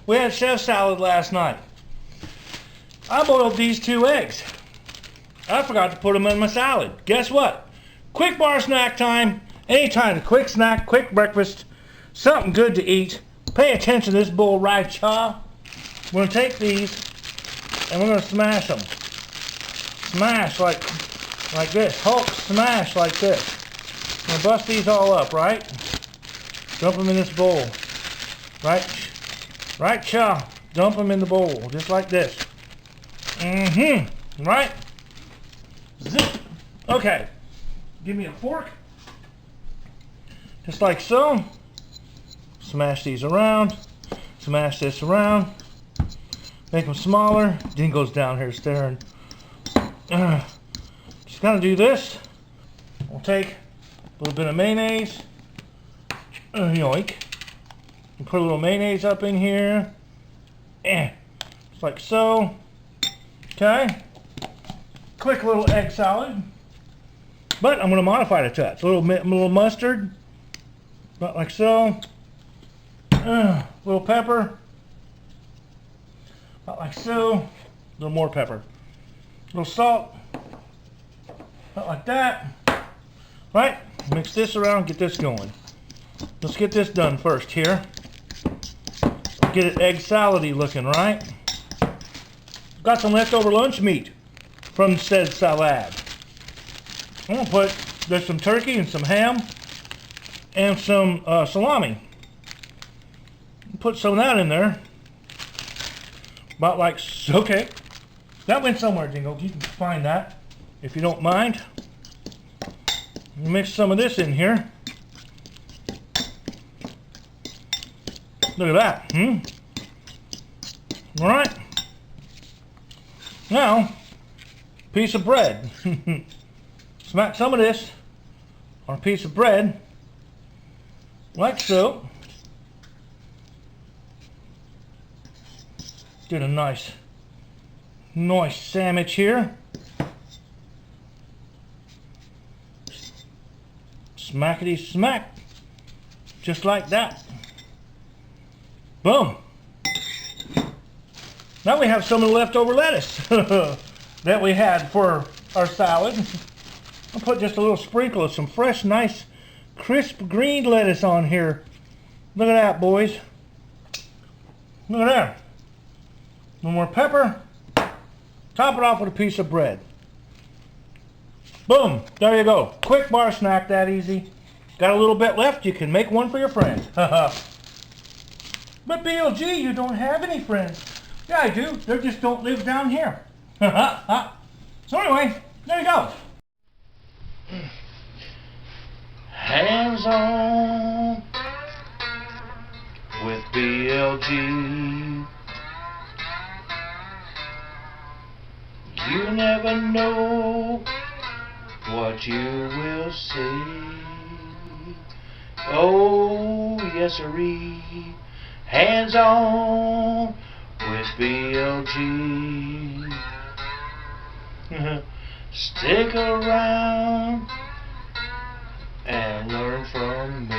We had chef salad last night. I boiled these 2 eggs. I forgot to put them in my salad. Guess what? Quick bar snack time. Anytime, a quick snack, quick breakfast, something good to eat. Pay attention to this bowl right, chaw. We're going to take these and we're going to smash them. Smash like this. Hulk smash like this. I'm going to bust these all up, right? Dump them in this bowl. Right, chaw. Dump them in the bowl, just like this. Right? Zip. Okay. Give me a fork. Just like so. Smash these around. Smash this around. Make them smaller. Dean goes down here staring. Just gotta do this. We'll take a little bit of mayonnaise. Yoink. And put a little mayonnaise up in here. Just like so. Okay. Quick little egg salad. But I'm going to modify it a touch. A little mustard. About like so. Little pepper. About like so. A little more pepper. A little salt. About like that. Right. Mix this around. Get this going. Let's get this done first here. Get it egg salad-y looking, right? Got some leftover lunch meat from said salad. I'm gonna put, there's some turkey and some ham and some salami. Put some of that in there. About like, okay. That went somewhere, Dingo. You can find that if you don't mind. Mix some of this in here. Look at that. All right. Now, piece of bread. Smack some of this on a piece of bread, like so. Get a nice sandwich here. Smackety smack, just like that. Boom. Now we have some of the leftover lettuce that we had for our salad. I'll put just a little sprinkle of some fresh, nice, crisp green lettuce on here. Look at that, boys. Look at that. A little more pepper. Top it off with a piece of bread. Boom. There you go. Quick bar snack, that easy. Got a little bit left, you can make one for your friends. But BLG, you don't have any friends. Yeah, I do. They just don't live down here. So anyway, there you go. Hands on with BLG. You never know what you will see. Oh, yes sirree. Hands on with BLG. Stick around and learn from me.